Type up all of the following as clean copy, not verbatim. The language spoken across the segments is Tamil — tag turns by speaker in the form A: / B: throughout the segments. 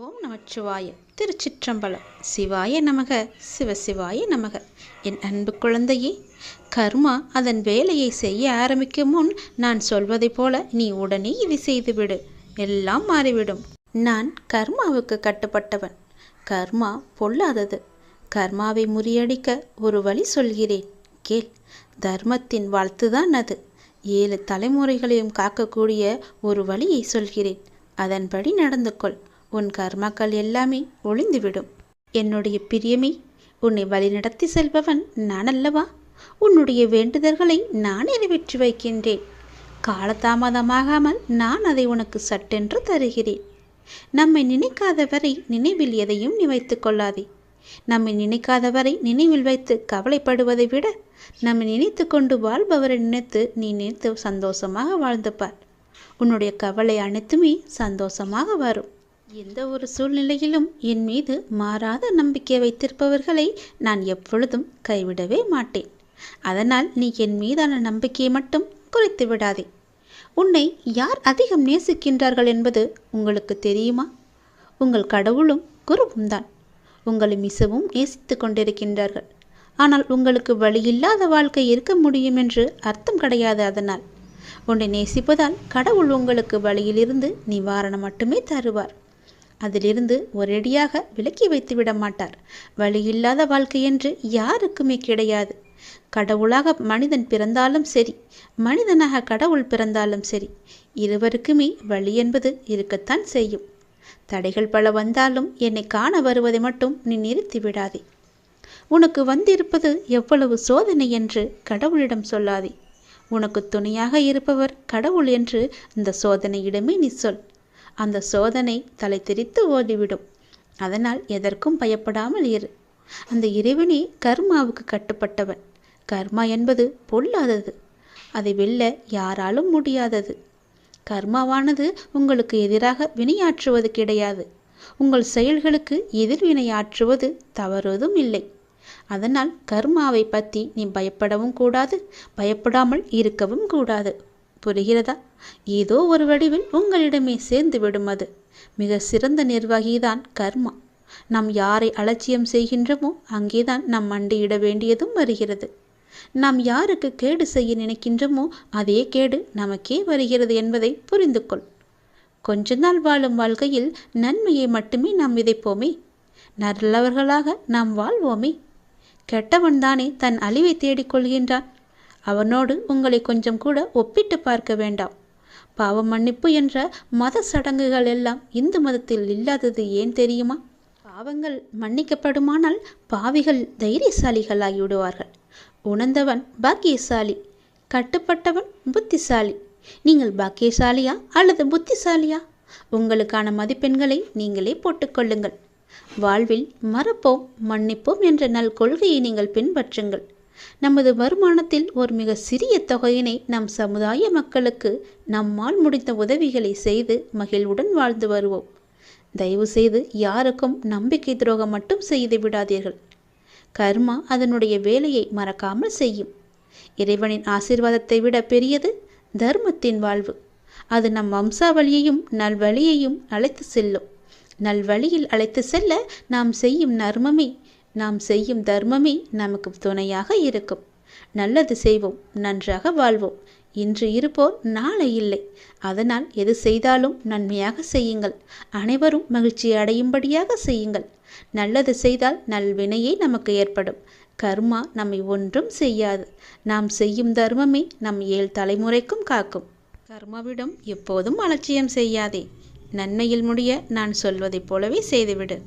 A: ஓம் நமச்சிவாய. திருச்சிற்றம்பலம். சிவாய நமக. சிவசிவாய நமக. என் அன்பு குழந்தையே, கர்மா அதன் வேலையை செய்ய ஆரம்பிக்கும் முன் நான் சொல்வதைப் போல நீ உடனே இதை செய்துவிடு, எல்லாம் மாறிவிடும். நான் கர்மாவுக்கு கட்டுப்பட்டவன். கர்மா பொல்லாதது. கர்மாவை முறியடிக்க ஒரு வழி சொல்கிறேன், கேள். தர்மத்தின் வாழ்த்துதான் அது. 7 தலைமுறைகளையும் காக்கக்கூடிய ஒரு வழியை சொல்கிறேன். அதன்படி நடந்து கொள். உன் கர்மாக்கள் எல்லாமே ஒளிந்துவிடும். என்னுடைய பிரியமே, உன்னை வழிநடத்தி செல்பவன் நான் அல்லவா? உன்னுடைய வேண்டுதல்களை நான் நிறைவேற்றி வைக்கின்றேன். காலதாமதமாகாமல் நான் அதை உனக்கு சட்டென்று தருகிறேன். நம்மை நினைக்காதவரை நினைவில் எதையும் நீ வைத்துக் கொள்ளாதே. நம்மை நினைக்காதவரை நினைவில் வைத்து கவலைப்படுவதை விட நம்மை நினைத்து கொண்டு வாழ்பவரை நினைத்து நீ நினைத்து சந்தோஷமாக வாழ்ந்து பார். உன்னுடைய கவலை அனைத்துமே சந்தோஷமாக வரும். எந்த ஒரு சூழ்நிலையிலும் என் மீது மாறாத நம்பிக்கை வைத்திருப்பவர்களை நான் எப்பொழுதும் கைவிடவே மாட்டேன். அதனால் நீ என் மீதான நம்பிக்கையை மட்டும் குறைத்து விடாதே. உன்னை யார் அதிகம் நேசிக்கின்றார்கள் என்பது உங்களுக்கு தெரியுமா? உங்கள் கடவுளும் குருவும் தான் உங்களை மிகவும் நேசித்து கொண்டிருக்கின்றார்கள். ஆனால் உங்களுக்கு வழியில்லாத வாழ்க்கை இருக்க முடியும் என்று அர்த்தம் கிடையாது. அதனால் உன்னை நேசிப்பதால் கடவுள் உங்களுக்கு வழியிலிருந்து நிவாரணம் மட்டுமே தருவார். அதிலிருந்து ஒரேடியாக விலக்கி வைத்து விட மாட்டார். வழியில்லாத வாழ்க்கை என்று யாருக்குமே கிடையாது. கடவுளாக மனிதன் பிறந்தாலும் சரி, மனிதனாக கடவுள் பிறந்தாலும் சரி, இருவருக்குமே வழி என்பது இருக்கத்தான் செய்யும். தடைகள் பல வந்தாலும் என்னை காண வருவதை மட்டும் நீ நிறுத்தி விடாதே. உனக்கு வந்திருப்பது எவ்வளவு சோதனை என்று கடவுளிடம் சொல்லாதே. உனக்கு துணையாக இருப்பவர் கடவுள் என்று இந்த சோதனையிடமே நீ சொல். அந்த சோதனை தலை தெரித்து ஓடிவிடும். அதனால் எதற்கும் பயப்படாமல் இரு. அந்த இறைவனே கர்மாவுக்கு கட்டுப்பட்டவன். கர்மா என்பது பொல்லாதது. அதை வெல்ல யாராலும் முடியாதது. கர்மாவானது உங்களுக்கு எதிராக வினையாற்றுவது கிடையாது. உங்கள் செயல்களுக்கு எதிர்வினையாற்றுவது தவறுவதும் இல்லை. அதனால் கர்மாவை பற்றி நீ பயப்படவும் கூடாது, பயப்படாமல் இருக்கவும் கூடாது. புரிகிறதா? ஏதோ ஒரு வடிவில் உங்களிடமே சேர்ந்து விடும். அது மிக சிறந்த நிர்வாகிதான் கர்மா. நாம் யாரை அலட்சியம் செய்கின்றோமோ அங்கேதான் நாம் மண்டியிட வேண்டியதும் வருகிறது. நாம் யாருக்கு கேடு செய்ய நினைக்கின்றோமோ அதே கேடு நமக்கே வருகிறது என்பதை புரிந்து கொள். கொஞ்ச நாள் வாழும் வாழ்க்கையில் நன்மையை மட்டுமே நாம் விதைப்போமே. நல்லவர்களாக நாம் வாழ்வோமே. கெட்டவன் தானே தன் அழிவை தேடிக்கொள்கின்றான். அவனோடு உங்களை கொஞ்சம் கூட ஒப்பிட்டு பார்க்க வேண்டாம். பாவ மன்னிப்பு என்ற மத சடங்குகள் எல்லாம் இந்து மதத்தில் இல்லாதது ஏன் தெரியுமா? பாவங்கள் மன்னிக்கப்படுமானால் பாவிகள் தைரியசாலிகளாகிவிடுவார்கள். உணர்ந்தவன் பாக்கியசாலி, கட்டுப்பட்டவன் புத்திசாலி. நீங்கள் பாக்கியசாலியா அல்லது புத்திசாலியா? உங்களுக்கான மதிப்பெண்களை நீங்களே போட்டுக்கொள்ளுங்கள். வாழ்வில் மறப்போம் மன்னிப்போம் என்ற நல் கொள்கையை நீங்கள் பின்பற்றுங்கள். நமது வருமானத்தில் ஒரு மிக சிறிய தொகையினை நம் சமுதாய மக்களுக்கு நம்மால் முடிந்த உதவிகளை செய்து மகிழ்வுடன் வாழ்ந்து வருவோம். தயவு செய்து யாருக்கும் நம்பிக்கை துரோகம் மட்டும் செய்து விடாதீர்கள். கர்மா அதனுடைய வேலையை மறக்காமல் செய்யும். இறைவனின் ஆசீர்வாதத்தை விட பெரியது தர்மத்தின் வாழ்வு. அது நம் வம்சாவளியையும் நல்வழியையும் அழைத்து செல்லும். நல்வழியில் அழைத்து செல்ல நாம் செய்யும் தர்மமே நமக்கு துணையாக இருக்கும். நல்லது செய்வோம், நன்றாக வாழ்வோம். இன்று இருப்போர் நாளை இல்லை. அதனால் எது செய்தாலும் நன்மையாக செய்யுங்கள். அனைவரும் மகிழ்ச்சி அடையும்படியாக செய்யுங்கள். நல்லது செய்தால் நல்வினையே நமக்கு ஏற்படும். கர்மா நம்மை ஒன்றும் செய்யாது. நாம் செய்யும் தர்மமே நம் 7 தலைமுறைக்கும் காக்கும். கர்மாவிடம் எப்போதும் அலட்சியம் செய்யாதே. நன்மையில் முடிய நான் சொல்வதைப் போலவே செய்துவிடு.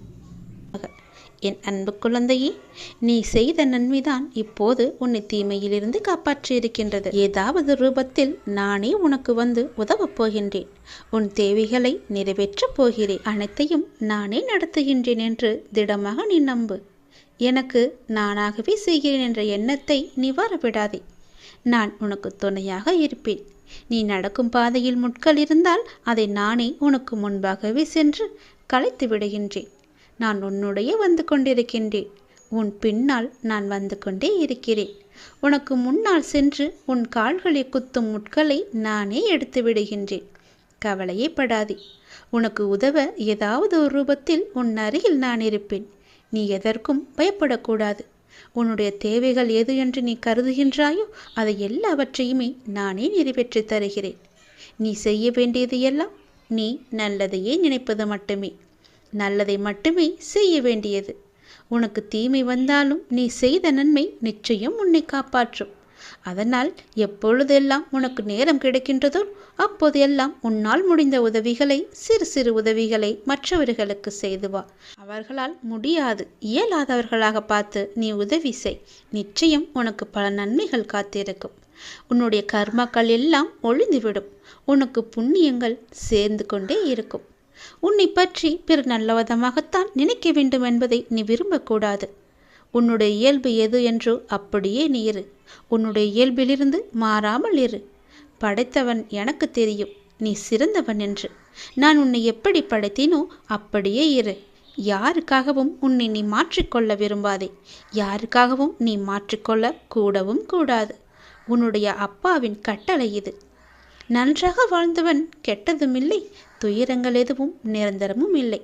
A: என் அன்பு குழந்தையே, நீ செய்த நன்மைதான் இப்போது உன்னை தீமையிலிருந்து காப்பாற்றியிருக்கின்றது. ஏதாவது ரூபத்தில் நானே உனக்கு வந்து உதவப் போகின்றேன். உன் தேவைகளை நிறைவேற்றப் போகிறேன். அனைத்தையும் நானே நடத்துகின்றேன் என்று திடமாக நீ நம்பு. எனக்கு நானாகவே செய்கிறேன் என்ற எண்ணத்தை நீ வரவிடாதே. நான் உனக்கு துணையாக இருப்பேன். நீ நடக்கும் பாதையில் முட்கள் இருந்தால் அதை நானே உனக்கு முன்பாகவே சென்று களைத்து விடுகின்றேன். நான் உன்னுடைய வந்து கொண்டிருக்கின்றேன். உன் பின்னால் நான் வந்து கொண்டே இருக்கிறேன். உனக்கு முன்னால் சென்று உன் கால்களை குத்தும் முட்களை நானே எடுத்து விடுகின்றேன். கவலையே படாதே. உனக்கு உதவ ஏதாவது ஒரு ரூபத்தில் உன் அருகில் நான் இருப்பேன். நீ எதற்கும் பயப்படக்கூடாது. உன்னுடைய தேவைகள் எது என்று நீ கருதுகின்றாயோ அதை எல்லாவற்றையுமே நானே நிறைவேற்றி தருகிறேன். நீ செய்ய வேண்டியது எல்லாம் நீ நல்லதையே நினைப்பது மட்டுமே, நல்லதை மட்டுமே செய்ய வேண்டியது. உனக்கு தீமை வந்தாலும் நீ செய்த நன்மை நிச்சயம் உன்னை காப்பாற்றும். அதனால் எப்பொழுதெல்லாம் உனக்கு நேரம் கிடைக்கின்றதோ அப்போதெல்லாம் உன்னால் முடிந்த உதவிகளை, சிறு சிறு உதவிகளை மற்றவர்களுக்கு செய்து வா. அவர்களால் முடியாது, இயலாதவர்களாக பார்த்து நீ உதவி செய். நிச்சயம் உனக்கு பல நன்மைகள் காத்திருக்கும். உன்னுடைய கர்மாக்கள் எல்லாம் ஒழிந்துவிடும். உனக்கு புண்ணியங்கள் சேர்ந்து கொண்டே இருக்கும். உன்னை பற்றி பிற நல்லவிதமாகத்தான் நினைக்க வேண்டும் என்பதை நீ விரும்பக்கூடாது. உன்னுடைய இயல்பு எது என்றோ அப்படியே நீ இரு. உன்னுடைய இயல்பிலிருந்து மாறாமல் இரு. படைத்தவன் எனக்கு தெரியும் நீ சிறந்தவன் என்று. நான் உன்னை எப்படி படைத்தேனோ அப்படியே இரு. யாருக்காகவும் உன்னை நீ மாற்றிக்கொள்ள விரும்பாதே. யாருக்காகவும் நீ மாற்றிக்கொள்ள கூடவும் கூடாது. உன்னுடைய அப்பாவின் கட்டளை இது. நன்றாக வாழ்ந்தவன் கெட்டதும் இல்லை, துயரங்கள் எதுவும் நிரந்தரமும் இல்லை.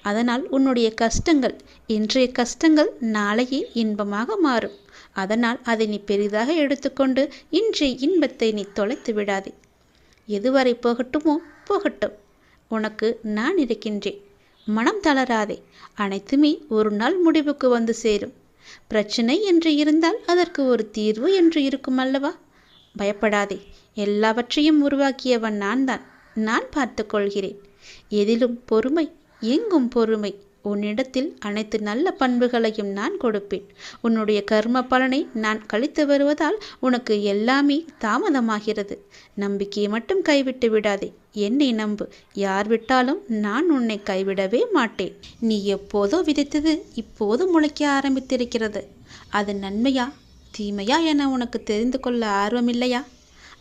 A: அதனால் உன்னுடைய கஷ்டங்கள், இன்றைய கஷ்டங்கள் நாளையே இன்பமாக மாறும். அதனால் அதை நீ பெரிதாக எடுத்துக்கொண்டு இன்றைய இன்பத்தை நீ தொலைத்து விடாதே. எதுவரை போகட்டுமோ போகட்டும், உனக்கு நான் இருக்கின்றேன். மனம் தளராதே. அனைத்துமே ஒரு நாள் முடிவுக்கு வந்து சேரும். பிரச்சனை என்று இருந்தால் அதற்கு ஒரு தீர்வு என்று இருக்கும் அல்லவா? பயப்படாதே. எல்லாவற்றையும் உருவாக்கியவன் நான் பார்த்து கொள்கிறேன். எதிலும் பொறுமை, எங்கும் பொறுமை. உன்னிடத்தில் அனைத்து நல்ல பண்புகளையும் நான் கொடுப்பேன். உன்னுடைய கர்ம பலனை நான் கழித்து வருவதால் உனக்கு எல்லாமே தாமதமாகிறது. நம்பிக்கையை மட்டும் கைவிட்டு விடாதே. என்னை நம்பு. யார் விட்டாலும் நான் உன்னை கைவிடவே மாட்டேன். நீ எப்போதோ விதைத்தது இப்போது முளைக்க ஆரம்பித்திருக்கிறது. அது நன்மையா தீமையா என உனக்கு தெரிந்து கொள்ள ஆர்வமில்லையா?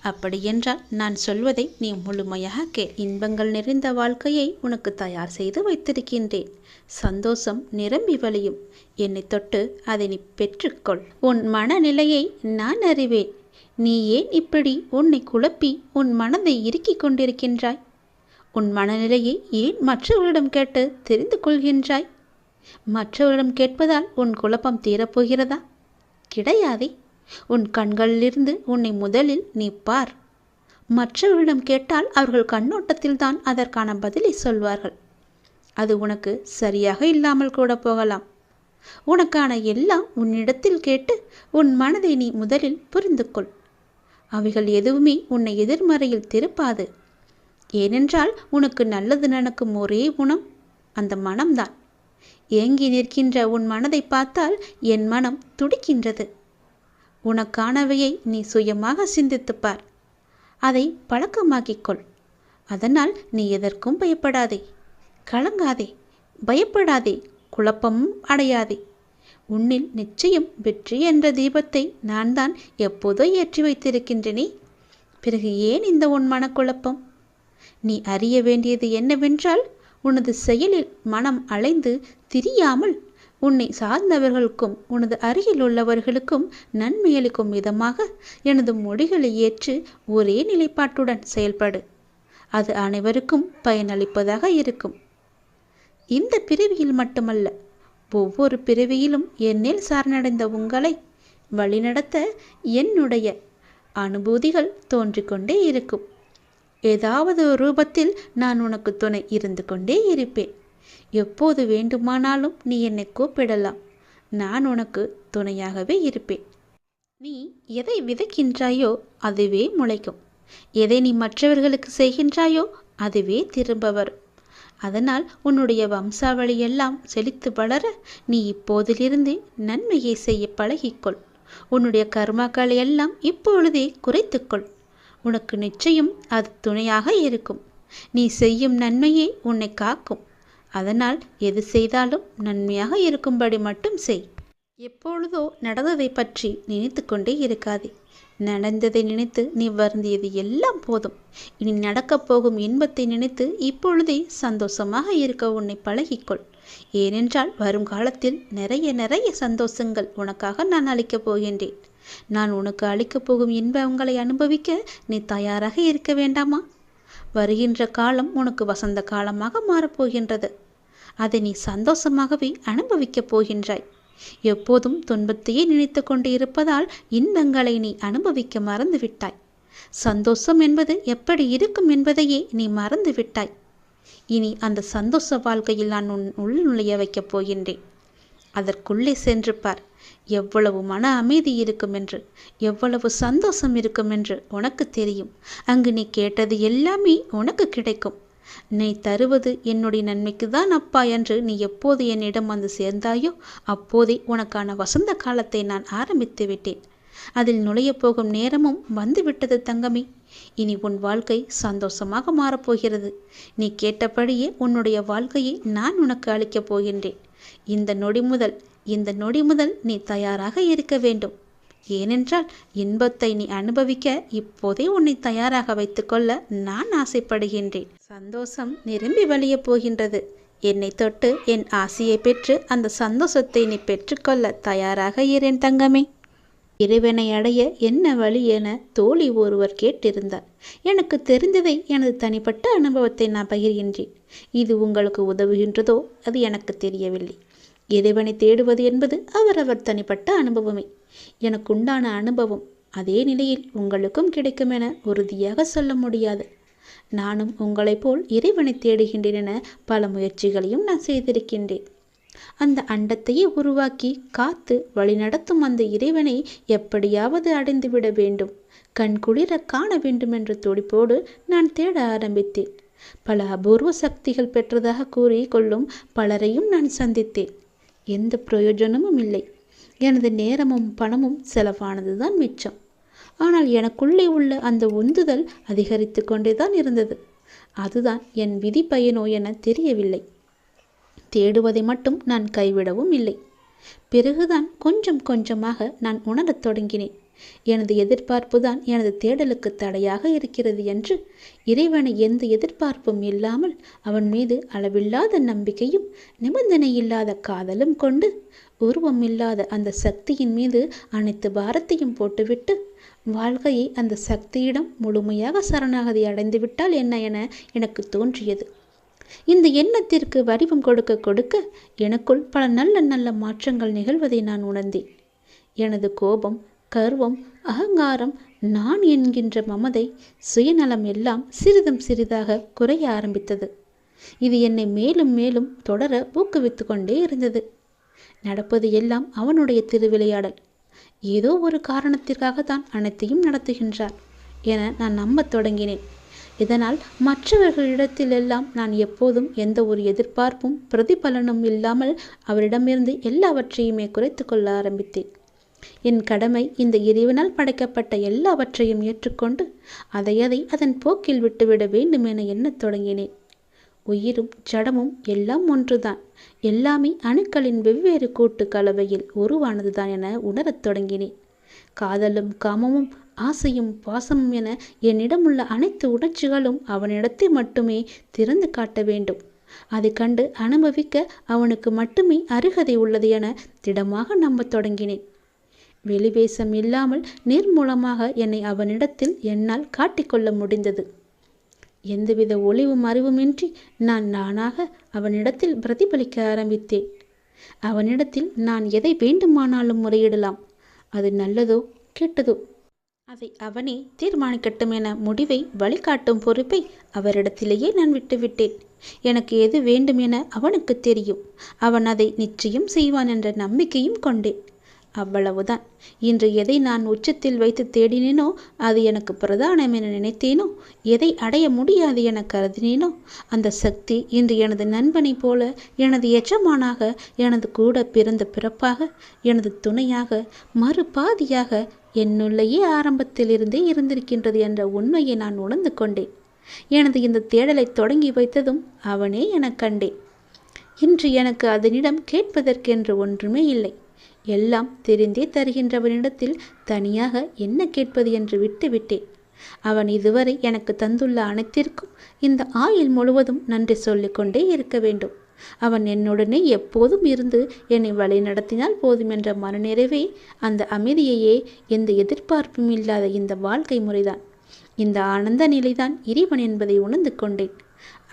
A: அப்படியென்றால் நான் சொல்வதை நீ முழுமையாக கேள். இன்பங்கள் நிறைந்த வாழ்க்கையை உனக்கு தயார் செய்து வைத்திருக்கின்றேன். சந்தோஷம் நிரம்பி வழியும். என்னை தொட்டு அதை நீ பெற்றுக்கொள். உன் மனநிலையை நான் அறிவேன். நீ ஏன் இப்படி உன்னை குழப்பி உன் மனதை இறுக்கிக் கொண்டிருக்கின்றாய்? உன் மனநிலையை ஏன் மற்றவர்களிடம் கேட்டு தெரிந்து கொள்கின்றாய்? மற்றவரிடம் கேட்பதால் உன் குழப்பம் தீரப்போகிறதா? கிடையாதே. உன் கண்களிலிருந்து உன்னை முதலில் நீ பார். மற்றவர்களிடம் கேட்டால் அவர்கள் கண்ணோட்டத்தில்தான் அதற்கான பதிலை சொல்வார்கள். அது உனக்கு சரியாக இல்லாமல் கூட போகலாம். உனக்கான எல்லாம் உன்னிடத்தில் கேட்டு உன் மனதை நீ முதலில் புரிந்து கொள். அவைகள் எதுவுமே உன்னை எதிர்மறையில் திருப்பாது. ஏனென்றால் உனக்கு நல்லது நடக்கும் ஒரே குணம் அந்த மனம்தான். ஏங்கி நிற்கின்ற உன் மனதை பார்த்தால் என் மனம் துடிக்கின்றது. உனக்கானவையை நீ சுயமாக சிந்தித்துப்பார். அதை பழக்கமாக்கிக்கொள். அதனால் நீ எதற்கும் பயப்படாதே, கலங்காதே, பயப்படாதே, குழப்பமும் அடையாதே. உன்னில் நிச்சயம் வெற்றி என்ற தீபத்தை நான் தான் எப்போதோ ஏற்றி வைத்திருக்கின்றேனே. பிறகு ஏன் இந்த உன் மனக்குழப்பம்? நீ அறிய வேண்டியது என்னவென்றால், உனது செயலில் மனம் அலைந்து திரியாமல் உன்னை சார்ந்தவர்களுக்கும் உனது அருகில் உள்ளவர்களுக்கும் நன்மையளிக்கும் விதமாக எனது மொழிகளை ஏற்று ஒரே நிலைப்பாட்டுடன் செயல்படு. அது அனைவருக்கும் பயனளிப்பதாக இருக்கும். இந்த பிறவியில் மட்டுமல்ல, ஒவ்வொரு பிறவியிலும் என்னில் சார்ந்தடைந்த உங்களை வழிநடத்த என்னுடைய அனுபூதிகள் தோன்றிக்கொண்டே இருக்கும். ஏதாவது ஒரு ரூபத்தில் நான் உனக்கு துணை இருந்து கொண்டே இருப்பேன். எப்போது வேண்டுமானாலும் நீ என்னை கூப்பிடலாம். நான் உனக்கு துணையாகவே இருப்பேன். நீ எதை விதைக்கின்றாயோ அதுவே முளைக்கும். எதை நீ மற்றவர்களுக்கு செய்கின்றாயோ அதுவே திரும்ப வரும். அதனால் உன்னுடைய வம்சாவளியெல்லாம் செழித்து வளர நீ இப்போதிலிருந்து நன்மையை செய்ய பழகிக்கொள். உன்னுடைய கர்மாக்களை எல்லாம் இப்பொழுதே குறைத்துக்கொள். உனக்கு நிச்சயம் அது துணையாக இருக்கும். நீ செய்யும் நன்மையே உன்னை காக்கும். அதனால் எது செய்தாலும் நன்மையாக இருக்கும்படி மட்டும் செய். எப்பொழுதோ நடந்ததை பற்றி நினைத்து கொண்டே இருக்காதே. நடந்ததை நினைத்து நீ வருந்தியது எல்லாம் போதும். இனி நடக்கப் போகும் இன்பத்தை நினைத்து இப்பொழுதே சந்தோஷமாக இருக்க உன்னை பழகிக்கொள். ஏனென்றால் வரும் காலத்தில் நிறைய சந்தோஷங்கள் உனக்காக நான் அளிக்கப் போகின்றேன். நான் உனக்கு அளிக்கப் போகும் இன்பங்களை அனுபவிக்க நீ தயாராக இருக்க வேண்டாமா? வருகின்ற காலம் உனக்கு வசந்த காலமாக மாறப்போகின்றது. அதை நீ சந்தோஷமாகவே அனுபவிக்கப் போகின்றாய். எப்போதும் துன்பத்தையே நினைத்து கொண்டு இருப்பதால் இன்பங்களை நீ அனுபவிக்க மறந்துவிட்டாய். சந்தோஷம் என்பது எப்படி இருக்கும் என்பதையே நீ மறந்துவிட்டாய். இனி அந்த சந்தோஷ வாழ்க்கையில் நான் உள் நுழைய வைக்கப் போகின்றேன். அதற்குள்ளே சென்று பார். எவ்வளவு மன அமைதி இருக்கும் என்று, எவ்வளவு சந்தோஷம் இருக்கும் என்று உனக்கு தெரியும். அங்கு நீ கேட்டது எல்லாமே உனக்கு கிடைக்கும். நீ தருவது என்னுடைய நன்மைக்கு தான் அப்பா என்று நீ எப்போது என்னிடம் வந்து சேர்ந்தாயோ அப்போதே உனக்கான வசந்த காலத்தை நான் ஆரம்பித்து விட்டேன். அதில் நுழைய போகும் நேரமும் வந்துவிட்டது தங்கமே. இனி உன் வாழ்க்கை சந்தோஷமாக மாறப்போகிறது. நீ கேட்டபடியே உன்னுடைய வாழ்க்கையை நான் உனக்கு அளிக்கப் போகின்றேன். இந்த நொடி முதல் நீ தயாராக இருக்க வேண்டும். ஏனென்றால் இன்பத்தை நீ அனுபவிக்க இப்போதே உன்னை தயாராக வைத்துக்கொள்ள நான் ஆசைப்படுகின்றேன். சந்தோஷம் நிரம்பி வழியப் போகின்றது. என்னை தொட்டு என் ஆசையை பெற்று அந்த சந்தோஷத்தை நீ பெற்றுக்கொள்ள தயாராக இரேன் தங்கமே. இறைவனை அடைய என்ன வழி என தோழி ஒருவர் கேட்டிருந்தார். எனக்கு தெரிந்ததை எனது தனிப்பட்ட அனுபவத்தை நான் பகிர்கின்றேன். இது உங்களுக்கு உதவுகின்றதோ அது எனக்கு தெரியவில்லை. இறைவனை தேடுவது என்பது அவரவர் தனிப்பட்ட அனுபவமே. எனக்கு உண்டான அனுபவம் அதே நிலையில் உங்களுக்கும் கிடைக்கும் என உறுதியாக சொல்ல முடியாது. நானும் உங்களைப் போல் இறைவனை தேடுகின்றேன் என பல முயற்சிகளையும் நான் செய்திருக்கின்றேன். அந்த அண்டத்தையே உருவாக்கி காத்து வழிநடத்தும் அந்த இறைவனை எப்படியாவது அடைந்துவிட வேண்டும், கண்குளிர காண வேண்டும் என்ற துடிப்போடு நான் தேட ஆரம்பித்தேன். பல அபூர்வ சக்திகள் பெற்றதாக கூறி கொள்ளும் பலரையும் நான் சந்தித்தேன். எந்த பிரயோஜனமும் இல்லை. எனது நேரமும் பணமும் செலவானதுதான் மிச்சம். ஆனால் எனக்குள்ளே உள்ள அந்த உந்துதல் அதிகரித்து கொண்டேதான் இருந்தது. அதுதான் என் விதி பயனோ என தெரியவில்லை. தேடுவதை மட்டும் நான் கைவிடவும் இல்லை. பிறகுதான் கொஞ்சம் கொஞ்சமாக நான் உணரத் தொடங்கினேன். எனது எதிர்பார்ப்பு தான் எனது தேடலுக்கு தடையாக இருக்கிறது என்று. இறைவனை எந்த எதிர்பார்ப்பும் இல்லாமல் அவன் மீது அளவில்லாத நம்பிக்கையும் நிபந்தனை இல்லாத காதலும் கொண்டு உருவம் இல்லாத அந்த சக்தியின் மீது அனைத்து பாரத்தையும் போட்டுவிட்டு வாழ்க்கையை அந்த சக்தியிடம் முழுமையாக சரணாகதி அடைந்துவிட்டால் என்ன என எனக்கு தோன்றியது. இந்த எண்ணத்திற்கு வடிவம் கொடுக்க கொடுக்க எனக்குள் பல நல்ல நல்ல மாற்றங்கள் நிகழ்வதை நான் உணர்ந்தேன். எனது கோபம், கர்வம், அகங்காரம், நான் என்கின்ற மமதை, சுயநலம் எல்லாம் சிறிதும் சிறிதாக குறைய ஆரம்பித்தது. இது என்னை மேலும் மேலும் தொடர ஊக்குவித்து கொண்டே இருந்தது. நடப்பது எல்லாம் அவனுடைய திருவிளையாடல். ஏதோ ஒரு காரணத்திற்காக தான் அனைத்தையும் நடத்துகின்றார் என நான் நம்பத் தொடங்கினேன். இதனால் மற்றவர்களிடத்திலெல்லாம் நான் எப்போதும் எந்த ஒரு எதிர்பார்ப்பும் பிரதிபலனும் இல்லாமல் அவரிடமிருந்து எல்லாவற்றையுமே குறைத்து கொள்ள ஆரம்பித்தேன். என் கடமை இந்த இறைவனால் படைக்கப்பட்ட எல்லாவற்றையும் ஏற்றுக்கொண்டு அதை அதன் போக்கில் விட்டுவிட வேண்டும் என எண்ணத் தொடங்கினேன். உயிரும் ஜடமும் எல்லாம் ஒன்றுதான், எல்லாமே அணுக்களின் வெவ்வேறு கூட்டு கலவையில் உருவானதுதான் என உணரத் தொடங்கினேன். காதலும் காமமும் ஆசையும் பாசமும் என என்னிடமுள்ள அனைத்து உணர்ச்சிகளும் அவனிடத்தை மட்டுமே திறந்து காட்ட வேண்டும். அதை கண்டு அனுபவிக்க அவனுக்கு மட்டுமே அருகதை உள்ளது என திடமாக நம்பத் தொடங்கினேன். வெளிவேசம் இல்லாமல் நிர்மூலமாக என்னை அவனிடத்தில் என்னால் காட்டிக்கொள்ள முடிந்தது. எந்தவித ஒளிவும் அறிவுமின்றி நானாக அவனிடத்தில் பிரதிபலிக்க ஆரம்பித்தேன். அவனிடத்தில் நான் எதை வேண்டுமானாலும் முறையிடலாம். அது நல்லதோ கெட்டதோ அதை அவனே தீர்மானிக்கட்டும் என முடிவை வழிகாட்டும் பொறுப்பை அவரிடத்திலேயே நான் விட்டுவிட்டேன். எனக்கு எது வேண்டும் என அவனுக்கு தெரியும். அவன் அதை நிச்சயம் செய்வான் என்ற நம்பிக்கையும் கொண்டேன். அவ்வளவுதான். இன்று எதை நான் உச்சத்தில் வைத்து தேடினேனோ அது எனக்கு பிரதானம் என நினைத்தேனோ, எதை அடைய முடியாது என கருதினேனோ அந்த சக்தி இன்று எனது நண்பனை போல, எனது எஜமானாக, எனது கூட பிறந்த பிறப்பாக, எனது துணையாக, மறுபாதியாக என்னுள்ளேயே ஆரம்பத்திலிருந்தே இருந்திருக்கின்றது என்ற உண்மையை நான் உணர்ந்து கொண்டேன். எனது இந்த தேடலை தொடங்கி வைத்ததும் அவனே எனக் கண்டேன். இன்று எனக்கு அதனிடம் கேட்பதற்கென்று ஒன்றுமே இல்லை. எல்லாம் தெரிந்தே தருகின்றவனிடத்தில் தனியாக என்ன கேட்பது என்று விட்டுவிட்டேன். அவன் இதுவரை எனக்கு தந்துள்ள அனைத்திற்கும் இந்த ஆயுள் முழுவதும் நன்றி சொல்லிக்கொண்டே இருக்க வேண்டும். அவன் என்னுடனே எப்போதும் இருந்து என்னை வழி நடத்தினால் போதும் என்ற மனநிறைவே, அந்த அமைதியையே, எந்த எதிர்பார்ப்பும் இல்லாத இந்த வாழ்க்கை முறைதான். இந்த ஆனந்த நிலைதான் இறைவன் என்பதை உணர்ந்து கொண்டேன்.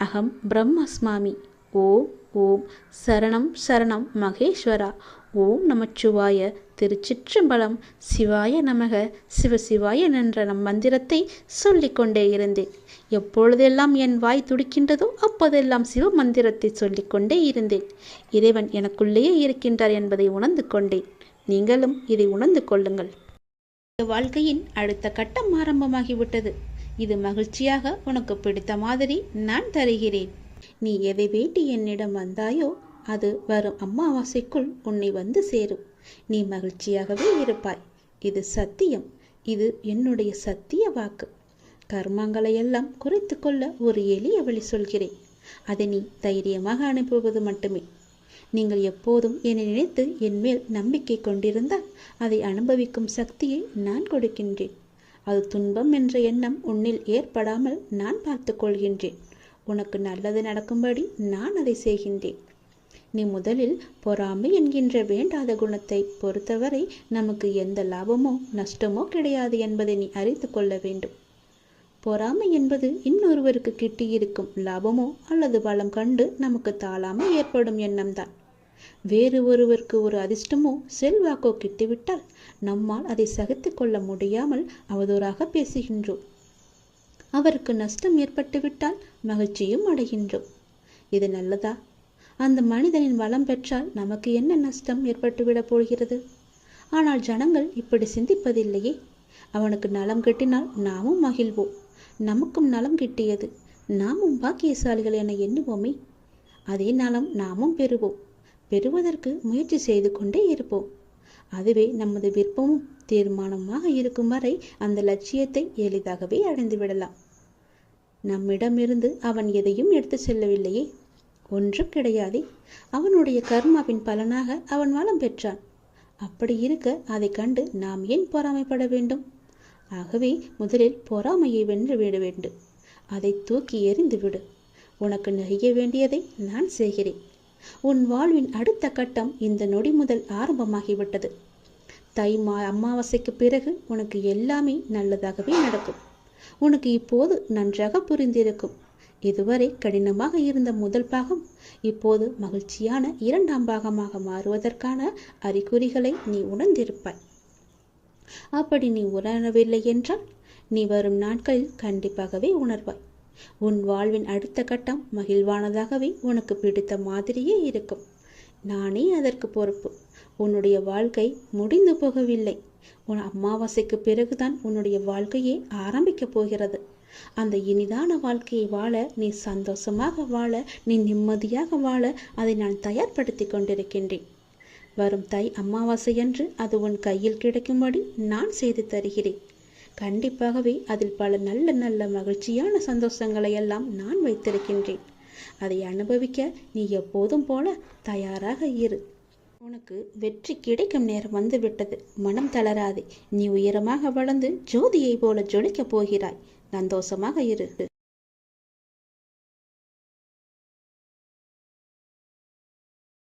A: அகம் பிரம்மஸ்மாமி. ஓம் ஓம் சரணம் சரணம் மகேஸ்வரா. ஓம் நமச்சிவாய. திருச்சிற்றம்பலம். சிவாய நமக. சிவசிவாய என்ற நம் மந்திரத்தை சொல்லிக்கொண்டே இருந்தேன். எப்பொழுதெல்லாம் என் வாய் துடிக்கின்றதோ அப்போதெல்லாம் சிவ மந்திரத்தை சொல்லிக்கொண்டே இருந்தேன். இறைவன் எனக்குள்ளேயே இருக்கின்றார் என்பதை உணர்ந்து கொண்டேன். நீங்களும் இதை உணர்ந்து கொள்ளுங்கள். வாழ்க்கையின் அடுத்த கட்டம் ஆரம்பமாகிவிட்டது. இது மகிழ்ச்சியாக உனக்கு பிடித்த மாதிரி நான் தருகிறேன். நீ எதை வேண்டி என்னிடம் வந்தாயோ அது வரும் அமாவாசைக்குள் உன்னை வந்து சேரும். நீ மகிழ்ச்சியாகவே இருப்பாய். இது சத்தியம். இது என்னுடைய சத்திய வாக்கு. கர்மங்களை எல்லாம் குறைத்து கொள்ள ஒரு எளிய வழி சொல்கிறேன். அதை நீ தைரியமாக அனுப்புவது மட்டுமே. நீங்கள் எப்போதும் என்னை நினைத்து என் மேல் நம்பிக்கை கொண்டிருந்தால் அதை அனுபவிக்கும் சக்தியை நான் கொடுக்கின்றேன். அது துன்பம் என்ற எண்ணம் உன்னில் ஏற்படாமல் நான் பார்த்து கொள்கின்றேன். உனக்கு நல்லது நடக்கும்படி நான் அதை செய்கின்றேன். நீ முதலில் பொறாமை என்கின்ற வேண்டாத குணத்தை பொறுத்தவரை நமக்கு எந்த லாபமோ நஷ்டமோ கிடையாது என்பதை நீ அறிந்து கொள்ள வேண்டும். பொறாமை என்பது இன்னொருவருக்கு கிட்டியிருக்கும் லாபமோ அல்லது பலம் கண்டு நமக்கு தாழாமல் ஏற்படும் எண்ணம்தான். வேறு ஒருவருக்கு ஒரு அதிர்ஷ்டமோ செல்வாக்கோ கிட்டிவிட்டால் நம்மால் அதை சகித்து கொள்ள முடியாமல் அவதூறாக பேசுகின்றோம். அவருக்கு நஷ்டம் ஏற்பட்டுவிட்டால் மகிழ்ச்சியும் அடைகின்றோம். இது நல்லதா? அந்த மனிதனின் வளம் பெற்றால் நமக்கு என்ன நஷ்டம் ஏற்பட்டுவிடப் போகிறது? ஆனால் ஜனங்கள் இப்படி சிந்திப்பதில்லையே. அவனுக்கு நலம் கிட்டினால் நாமும் மகிழ்வோம். நமக்கும் நலம் கிட்டியது, நாமும் பாக்கியசாலிகள் என எண்ணுவோமே. அதே நலம் நாமும் பெறுவோம். பெறுவதற்கு முயற்சி செய்து கொண்டே இருப்போம். அதுவே நமது விருப்பமும் தீர்மானமாக இருக்கும் வரை அந்த லட்சியத்தை எளிதாகவே அடைந்து விடலாம். நம்மிடமிருந்து அவன் எதையும் எடுத்து செல்லவில்லையே. ஒன்றும் கிடையாதே. அவனுடைய கர்மாவின் பலனாக அவன் வளம் பெற்றான். அப்படி இருக்க அதை கண்டு நாம் ஏன் பொறாமைப்பட வேண்டும்? ஆகவே முதலில் பொறாமையை வென்று விட வேண்டும். அதை தூக்கி எறிந்து விடு. உனக்கு நெகிய வேண்டியதை நான் செய்கிறேன். உன் வாழ்வின் அடுத்த கட்டம் இந்த நொடி முதல் ஆரம்பமாகிவிட்டது. அமாவாசைக்கு பிறகு உனக்கு எல்லாமே நல்லதாகவே நடக்கும். உனக்கு இப்போது நன்றாக புரிந்திருக்கும். இதுவரை கடினமாக இருந்த முதல் பாகம் இப்போது மகிழ்ச்சியான இரண்டாம் பாகமாக மாறுவதற்கான அறிகுறிகளை நீ உணர்ந்திருப்பாய். அப்படி நீ உணரவில்லை என்றால் நீ வரும் நாட்களில் கண்டிப்பாகவே உணர்வாய். உன் வாழ்வின் அடுத்த கட்டம் மகிழ்வானதாகவே உனக்கு பிடித்த மாதிரியே இருக்கும். நானே அதற்கு பொறுப்பு. உன்னுடைய வாழ்க்கை முடிந்து போகவில்லை. உன் அமாவாசைக்கு பிறகுதான் உன்னுடைய வாழ்க்கையே ஆரம்பிக்கப் போகிறது. அந்த இனிதான வாழ்க்கையை வாழ, நீ சந்தோஷமாக வாழ, நீ நிம்மதியாக வாழ அதை நான் தயார்படுத்தி கொண்டிருக்கின்றேன். வரும் அமாவாசையன்று அது உன் கையில் கிடைக்கும்படி நான் செய்து தருகிறேன். கண்டிப்பாகவே அதில் பல நல்ல நல்ல மகிழ்ச்சியான சந்தோஷங்களை எல்லாம் நான் வைத்திருக்கின்றேன். அதை அனுபவிக்க நீ எப்போதும் போல தயாராக இரு. உனக்கு வெற்றி கிடைக்கும் நேரம் வந்துவிட்டது. மனம் தளராதே. நீ உயரமாக வளர்ந்து ஜோதியை போல ஜொலிக்கப் போகிறாய். சந்தோஷமாக இரு.